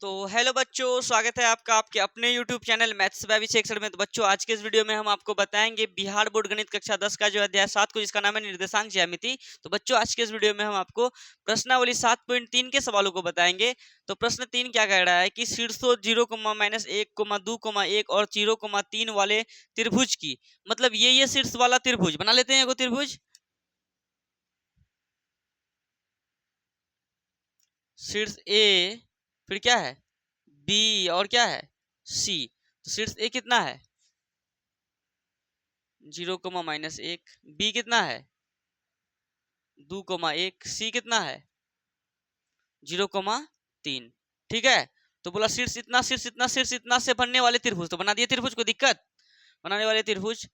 तो हेलो बच्चों, स्वागत है आपका आपके अपने YouTube channel maths by Abhishek sir में। तो बच्चों, आज के इस वीडियो में हम आपको बताएंगे बिहार बोर्ड गणित कक्षा 10 का जो अध्याय 7 को, जिसका नाम है निर्देशांक ज्यामिति। तो बच्चों, आज के इस वीडियो में हम आपको प्रश्नावली 7.3 के सवालों को बताएंगे। तो प्रश्न 3 क्या कह रहा है कि शीर्षों 0,-1, 2,1 और 0,3 वाले त्रिभुज की, मतलब ये शीर्ष वाला त्रिभुज बना लेते हैं। एगो त्रिभुज शीर्ष ए, फिर क्या है बी, और क्या है सी। तो शीर्ष ए कितना है 0,-1, बी कितना है 2,1, सी कितना है 0,3। ठीक है। तो बोला शीर्ष इतना, शीर्ष इतना, शीर्ष इतना से बनने वाले त्रिभुज। तो बना दिए त्रिभुज को, दिक्कत बनाने वाले त्रिभुज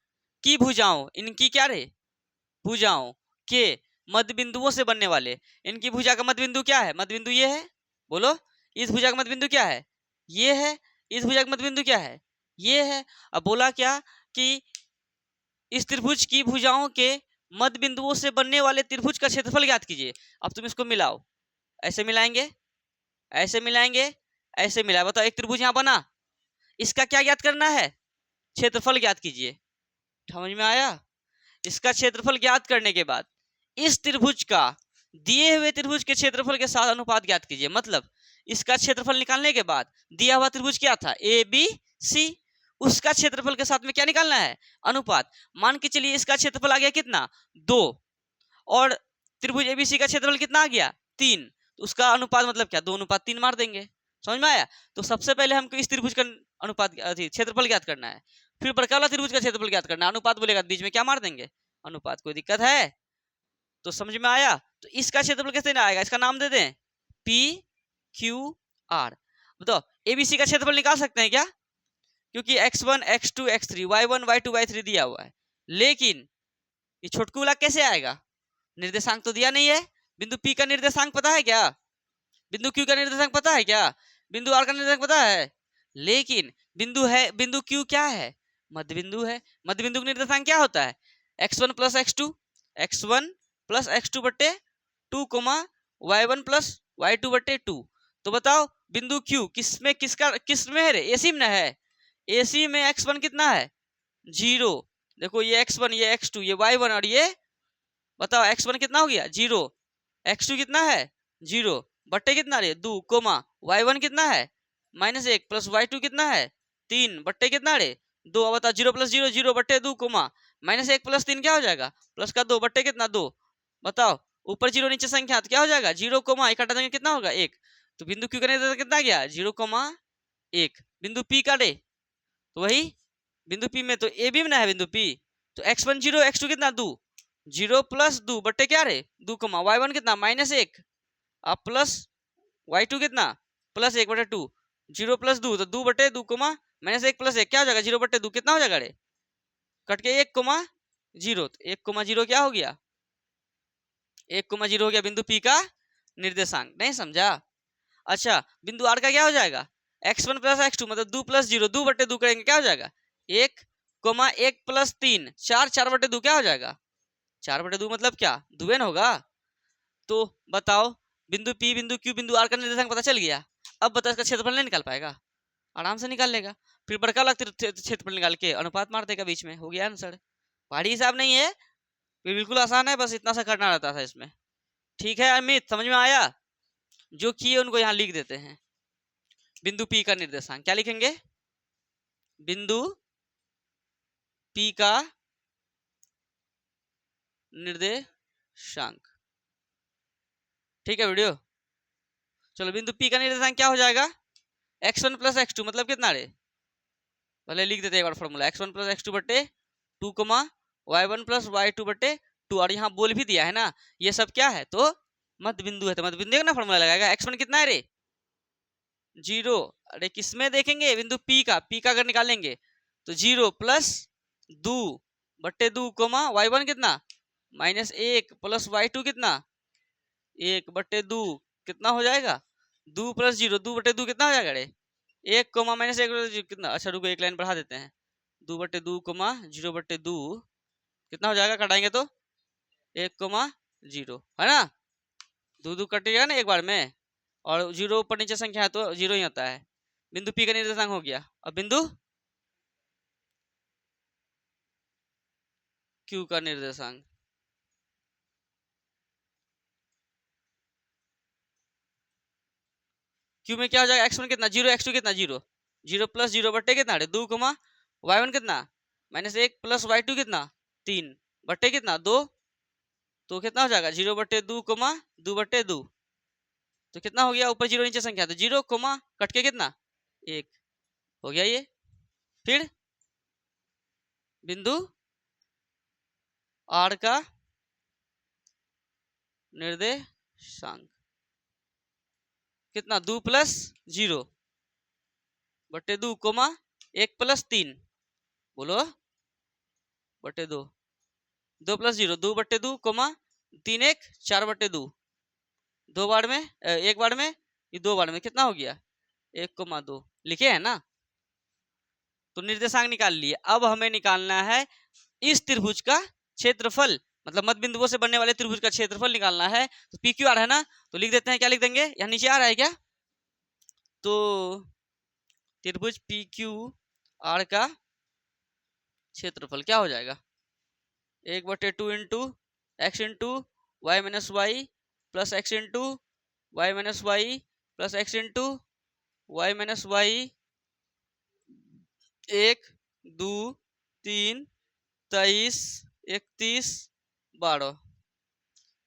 की भुजाओं, इनकी क्या रे भुजाओं के मध्य बिंदुओं से बनने वाले। इनकी भुजा का मध्य बिंदु क्या है, मध्य बिंदु ये है। बोलो, इस भुजा का मध्य बिंदु क्या है, ये है। इस भुजा का मध्य बिंदु क्या है, ये है। अब बोला क्या कि इस त्रिभुज की भुजाओं के मध्य बिंदुओं से बनने वाले त्रिभुज का क्षेत्रफल ज्ञात कीजिए। अब तुम इसको मिलाओ, ऐसे मिलाएंगे, ऐसे मिलाएंगे, ऐसे मिलाए। बताओ, एक त्रिभुज यहाँ बना, इसका क्या ज्ञात करना है, क्षेत्रफल ज्ञात कीजिए। समझ में आया। इसका क्षेत्रफल ज्ञात करने के बाद इस त्रिभुज का दिए हुए त्रिभुज के क्षेत्रफल के साथ अनुपात ज्ञात कीजिए। मतलब इसका क्षेत्रफल निकालने के बाद दिया हुआ त्रिभुज क्या था, ए बी सी, उसका क्षेत्रफल के साथ में क्या निकालना है, अनुपात। मान के चलिए इसका क्षेत्रफल आ गया कितना 2, और त्रिभुज एबीसी का क्षेत्रफल कितना आ गया 3, तो उसका अनुपात मतलब क्या 2:3 मार देंगे। समझ में आया। तो सबसे पहले हमको इस त्रिभुज का अनुपात क्षेत्रफल ज्ञात करना है, फिर बड़का वाला त्रिभुज का क्षेत्रफल ज्ञात करना है। अनुपात बोलेगा बीच में क्या मार देंगे, अनुपात। कोई दिक्कत है तो समझ में आया। तो इसका क्षेत्रफल कैसे ना आएगा, इसका नाम दे दें पी क्यू आर। बताओ, एबीसी का क्षेत्रफल निकाल सकते हैं क्या, क्योंकि x1 x2 x3 y1 y2 y3 दिया हुआ है। लेकिन ये छोटकू वाला कैसे आएगा, निर्देशांक तो दिया नहीं है। बिंदु P का निर्देशांक पता है क्या, बिंदु Q का निर्देशांक पता है क्या, बिंदु R का निर्देशांक पता है। लेकिन बिंदु Q क्या है, मध्य बिंदु है। मध्य बिंदु का निर्देशांक क्या होता है, x1 plus x2, x1 plus x2 बट्टे 2, y1 प्लस y2 बट्टे 2। तो बताओ बिंदु Q किसमें है रे, एसी में है। एसी में x1 कितना है 0। देखो ये x1, ये x2, ये y1, और ये बताओ x1 कितना हो गया 0, x2 कितना है 0 बट्टे कितना रे 2, y1 कितना है -1 प्लस y2 कितना है 3 बट्टे कितना रे 2। अब बताओ 0 प्लस 0 0 बट्टे 2, -1 प्लस 3 क्या हो जाएगा, प्लस का 2 बट्टे कितना 2। बताओ ऊपर 0 नीचे संख्या, तो क्या हो जाएगा 0, इकट्ठा देंगे कितना होगा 1। तो बिंदु Q का निर्देशांक कितना गया 0,1। बिंदु P का डे, तो वही बिंदु P में तो ए भी ना है बिंदु P। तो x1 0, x2 कितना 2, 0 प्लस 2 बट्टे क्या रे 2, y1 कितना -1 अब प्लस y2 कितना +1 बटे 2, 0 प्लस 2 तो 2 बटे 2, -1 प्लस 1 क्या हो जाएगा 0 बटे 2 कितना हो जाएगा रे, कट के 1, 0। तो 1, 0 क्या हो गया 1, 0 हो गया बिंदु P का निर्देशांक। नहीं समझा। अच्छा, बिंदु R का क्या हो जाएगा x1 प्लस x2, मतलब 2 प्लस 0, 2 बटे 2 करेंगे क्या हो जाएगा 1, 1 प्लस 3 4, 4 बटे 2 क्या हो जाएगा 4 बटे 2, मतलब क्या 2n होगा। तो बताओ बिंदु P, बिंदु Q, बिंदु R का निर्देशांक पता चल गया। अब बताओ इसका क्षेत्रफल नहीं निकाल पाएगा, आराम से निकाल लेगा। फिर बड़का वाला क्षेत्रफल निकाल के अनुपात मार देगा बीच में, हो गया आंसर। भारी हिसाब नहीं है, बिल्कुल आसान है, बस इतना सा करना रहता था इसमें। ठीक है अमित, समझ में आया। जो किए उनको यहाँ लिख देते हैं। बिंदु P का निर्देशांक क्या लिखेंगे, बिंदु P का निर्देशांक। ठीक है वीडियो। चलो, बिंदु P का निर्देशांक क्या हो जाएगा x1 प्लस x2, मतलब कितना रे, पहले लिख देते हैं एक बार फॉर्मूला, x1 प्लस x2 बट्टे 2, y1 प्लस y2 बट्टे 2। और यहाँ बोल भी दिया है ना, ये सब क्या है तो मध्य बिंदु है। तो मध्य बिंदु का ना फॉर्मूला लगाएगा, x1 कितना है रे 0। अरे किसमें देखेंगे, बिंदु P का अगर निकालेंगे तो 0 प्लस 2 बट्टे 2, y1 कितना -1 प्लस y2 कितना 1 बट्टे 2 कितना हो जाएगा 2 प्लस 0, 2 बट्टे 2 कितना हो जाएगा रे 1, -1 कितना। अच्छा रुको, एक लाइन बढ़ा देते हैं, 2 बट्टे 2, 0 बट्टे 2 कितना हो जाएगा, कटाएंगे तो 1, 0 है ना, 2 कटेगा ना एक बार में, और जीरो ऊपर नीचे संख्या है तो जीरो ही होता है। बिंदु पी का निर्देशांक हो गया। अब बिंदु क्यू का निर्देशांक, क्यू में क्या हो जाएगा, x1 कितना जीरो, x2 कितना जीरो, जीरो प्लस जीरो बट्टे कितना 2 कोमा y1 कितना -1 प्लस y2 कितना 3 बट्टे कितना 2, तो कितना हो जाएगा 0 बट्टे 2 कोमा 2 बट्टे 2, तो कितना हो गया, ऊपर जीरो नीचे संख्या तो 0 कोमा कट के कितना 1 हो गया ये। फिर बिंदु आर का निर्देशांक कितना 2 प्लस 0 बट्टे 2 कोमा 1 प्लस 3, बोलो बट्टे 2, 2 प्लस 0 2 बट्टे 2 कोमा 3 1 4 बट्टे 2, 2 बार में 1 बार में, ये 2 बार में कितना हो गया 1 कोमा 2, लिखे है ना। तो निर्देशांक निकाल लिए। अब हमें निकालना है इस त्रिभुज का क्षेत्रफल, मतलब मध्य बिंदुओं से बनने वाले त्रिभुज का क्षेत्रफल निकालना है। तो पी क्यू आर है ना, तो लिख देते हैं, क्या लिख देंगे, यहाँ नीचे आ रहा है क्या, तो त्रिभुज पी क्यू आर का क्षेत्रफल क्या हो जाएगा 1/2 into x into y minus y plus x into y minus y plus x into y minus y 1 2 3 23 31 12,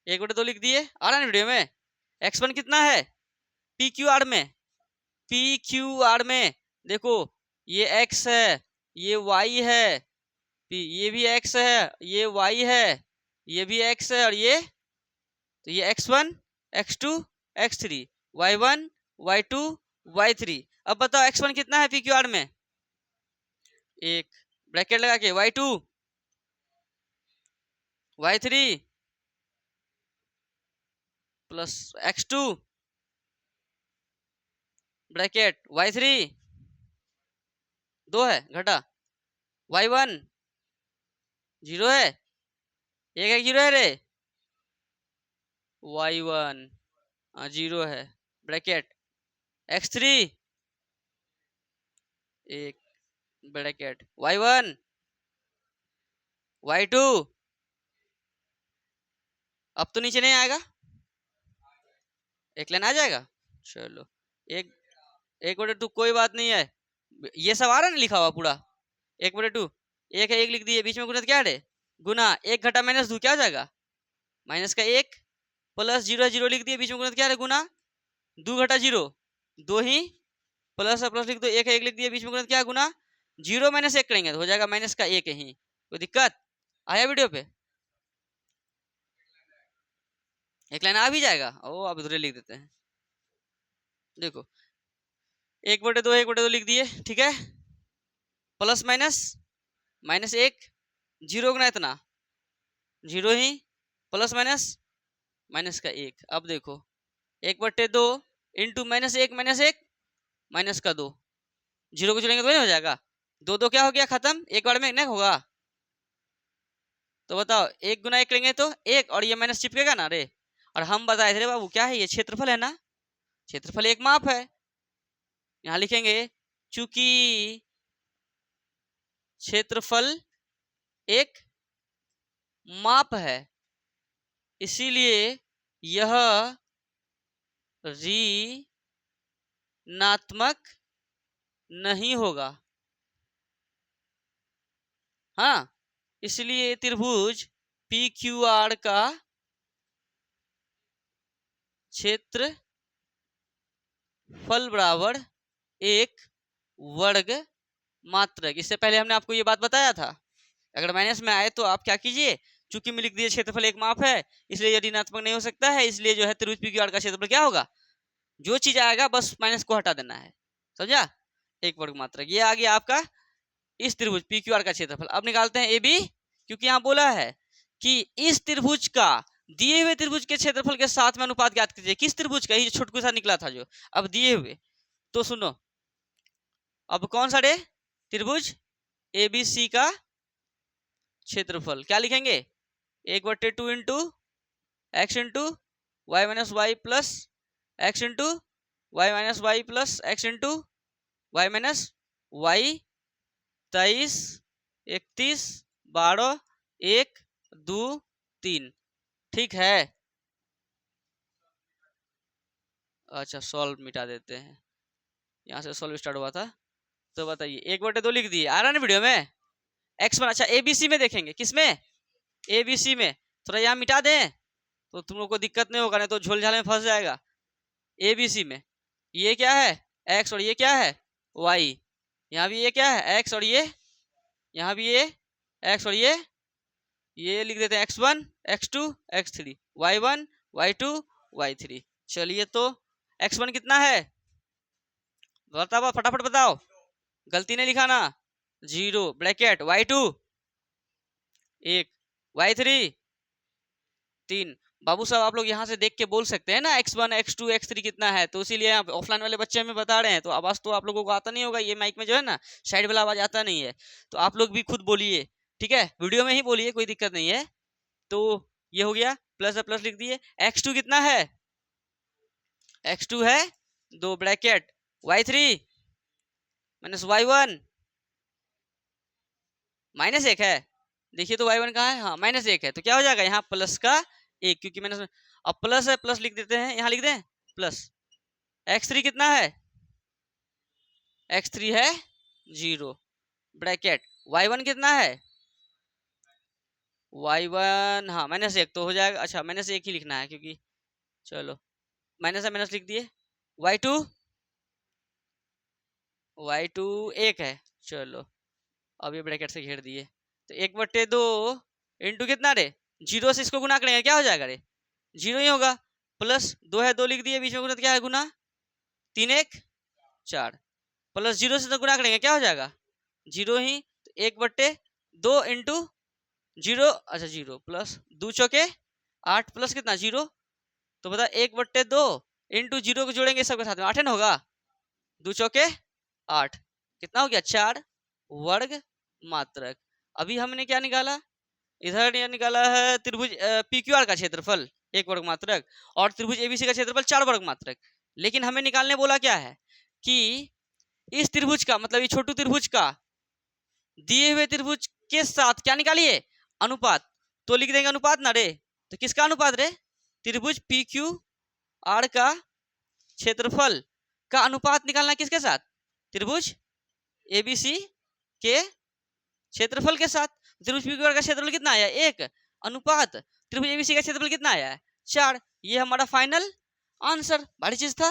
1/2 लिख दिए। आ रहा है वीडियो में। x1 कितना है पी क्यू आर में, पी क्यू आर में देखो ये x है, ये y है, ये भी x है, ये y है, ये भी x है, और ये तो ये x1 x2 x3 y1 y2 y3। अब बताओ x1 कितना है पी क्यू आर में, एक ब्रैकेट लगा के y2 y3 plus x2 bracket y3 2 है घटा y1 0 है, एक 0 है रे, y1 0 है ब्रैकेट x3 एक ब्रैकेट y1 y2, अब तो नीचे नहीं आएगा, एक लाइन आ जाएगा। चलो 1/2 कोई बात नहीं है, ये सब आ रहा है ना लिखा हुआ पूरा 1/2, एक है 1 लिख दिए, बीच में गुणा क्या है गुना, 1 घटा -2 क्या हो जाएगा माइनस का 1 प्लस 0 0 लिख दिए, बीच में गुणा क्या है गुना, 2 घटा 0 2 ही, प्लस प्लस लिख दो, 1 है 1 लिख दिए, बीच में गुणा क्या गुना, 0 माइनस 1 करेंगे तो हो जाएगा माइनस का 1 ही। कोई दिक्कत आया वीडियो पे, एक लाइन आ भी जाएगा। ओ आप इधर लिख देते हैं, देखो 1/2 1/2 लिख दिए, ठीक है, प्लस माइनस -1 0 गुना इतना 0 ही, प्लस माइनस माइनस का 1। अब देखो 1/2 इंटू -1 -1 माइनस का 2, 0 को चलेंगे तो नहीं हो जाएगा, 2 2 क्या हो गया खत्म, एक बार में नहीं होगा, तो बताओ 1 गुना 1 लेंगे तो 1, और ये माइनस चिपकेगा ना रे, और हम बताए थे बाबू क्या है ये क्षेत्रफल है ना, क्षेत्रफल एक माप है, यहाँ लिखेंगे चूंकि क्षेत्रफल एक माप है इसीलिए यह ऋणात्मक नहीं होगा। हाँ, इसलिए त्रिभुज पी क्यू आर का क्षेत्रफल बराबर 1 वर्ग मात्रक। इससे पहले हमने आपको ये बात बताया था, अगर माइनस में आए तो आप क्या कीजिए, चूंकि में लिख दिए क्षेत्रफल एक माप है इसलिए यह ऋणात्मक नहीं हो सकता है, इसलिए जो है त्रिभुज पी क्यू आर का क्षेत्रफल क्या होगा, जो चीज आएगा बस माइनस को हटा देना है, समझा, 1 वर्ग मात्रक। ये आ गया आपका इस त्रिभुज पी क्यू आर का क्षेत्रफल। अब निकालते हैं ए बी, क्योंकि यहाँ बोला है कि इस त्रिभुज का दिए हुए त्रिभुज के क्षेत्रफल के साथ में अनुपात ज्ञात कीजिए। किस त्रिभुज का, ये छोटकू सा निकला था जो, अब दिए हुए, तो सुनो अब कौन सा रे, त्रिभुज ए बी सी का क्षेत्रफल क्या लिखेंगे, 1/2 into x into y minus y plus x into y minus y plus x into y minus y 23 31 12 1 2 3। ठीक है। अच्छा सॉल्व मिटा देते हैं, यहाँ से सॉल्व स्टार्ट हुआ था। तो बताइए 1/2 लिख दिए, आ रहा है ना वीडियो में। x1 अच्छा ABC में देखेंगे, किसमें ABC में। थोड़ा यहाँ मिटा दें तो तुम लोग को दिक्कत नहीं होगा, नहीं तो झोल झाल में फंस जाएगा। ABC में ये क्या है x और ये क्या है y, यहाँ भी ये क्या है x और ये, यहाँ भी ये x और ये लिख देते हैं x1 x2 x3 y1 y2 y3। चलिए तो x1 कितना है बताओ, फटाफट बताओ, गलती नहीं लिखा ना। 0 ब्रैकेट y2 1 y3 3। बाबू साहब आप लोग यहाँ से देख के बोल सकते हैं ना x1 x2 x3 कितना है, तो इसीलिए आप ऑफलाइन वाले बच्चे हमें बता रहे हैं। तो आवाज तो आप लोगों को आता नहीं होगा, ये माइक में जो है ना साइड वाला आवाज आता नहीं है, तो आप लोग भी खुद बोलिए, ठीक है, वीडियो में ही बोलिए, कोई दिक्कत नहीं है। तो ये हो गया, प्लस प्लस लिख दिए। x2 कितना है, x2 है 2 ब्रैकेट y3 माइनस y1 -1 है, देखिए तो y1 कहाँ है, हाँ -1 है, तो क्या हो जाएगा यहाँ प्लस का 1, क्योंकि माइनस, अब प्लस है प्लस लिख देते हैं, यहाँ लिख दें प्लस। x3 कितना है, x3 है 0 ब्रैकेट y1 कितना है y1, हाँ -1 तो हो जाएगा। अच्छा -1 ही लिखना है क्योंकि, चलो माइनस है माइनस लिख दिए। y2 1 है, चलो अब ये ब्रैकेट से घेर दिए, तो 1/2 इंटू कितना रे, 0 से इसको गुना करेंगे क्या हो जाएगा रे, 0 ही होगा, प्लस 2 है 2 लिख दिए, बीच में गुना क्या है गुना, 3 1 4, प्लस 0 से तो गुना करेंगे क्या हो जाएगा 0 ही, तो 1/2 इंटू 0, अच्छा 0 प्लस 2 चौके 8 प्लस कितना 0, तो बता 1/2 इंटू 0 को जोड़ेंगे सबके साथ में 8 न होगा, 2 चौके 8, कितना हो गया 4 वर्ग मात्रक। अभी हमने क्या निकाला, इधर ये निकाला है त्रिभुज PQR का क्षेत्रफल 1 वर्ग मात्रक और त्रिभुज ABC का क्षेत्रफल 4 वर्ग मात्रक। लेकिन हमें निकालने बोला क्या है कि इस त्रिभुज का मतलब ये छोटू त्रिभुज का दिए हुए त्रिभुज के साथ क्या निकालिए अनुपात, तो लिख देंगे अनुपात ना रे, तो किसका अनुपात रे, त्रिभुज PQR का क्षेत्रफल का अनुपात निकालना किसके साथ, त्रिभुज ABC के क्षेत्रफल के साथ। त्रिभुज PQR का क्षेत्रफल कितना आया 1 अनुपात त्रिभुज ABC का क्षेत्रफल कितना आया है 4। ये हमारा फाइनल आंसर, भारी चीज था।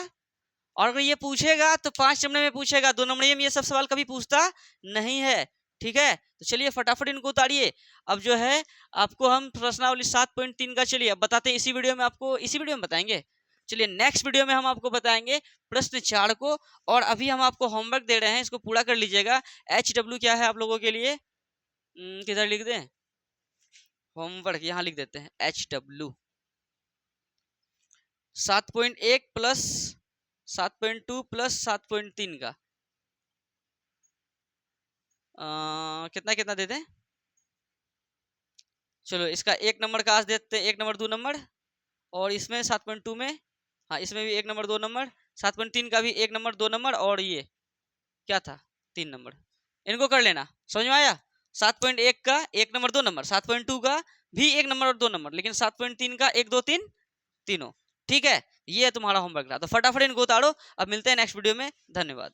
और अगर ये पूछेगा तो 5 नंबर में पूछेगा, 2 नंबर में ये सब सवाल कभी पूछता नहीं है, ठीक है। तो चलिए फटाफट इनको उतारिए। अब जो है आपको हम प्रश्नावली 7.3 का चलिए अब बताते हैं, इसी वीडियो में आपको, इसी वीडियो में बताएंगे। चलिए नेक्स्ट वीडियो में हम आपको बताएंगे प्रश्न 4 को, और अभी हम आपको होमवर्क दे रहे हैं, इसको पूरा कर लीजिएगा। HW क्या है आप लोगों के लिए, किधर लिख दें होमवर्क, यहाँ लिख देते हैं HW 7.1 प्लस 7.2 प्लस 7.3 का कितना कितना देते हैं, चलो इसका 1 नंबर का आज देते हैं, 1 नंबर 2 नंबर, और इसमें 7.2 में, हाँ इसमें भी 1 नंबर 2 नंबर, 7.3 का भी 1 नंबर 2 नंबर, और ये क्या था 3 नंबर, इनको कर लेना, समझ में आया। 7.1 का 1 नंबर 2 नंबर, 7.2 का भी 1 नंबर और 2 नंबर, लेकिन 7.3 का 1 2 3 तीनों, ठीक है। ये है तुम्हारा होमवर्क रहा, तो फटाफट इनको उतारो। अब मिलते हैं नेक्स्ट वीडियो में, धन्यवाद।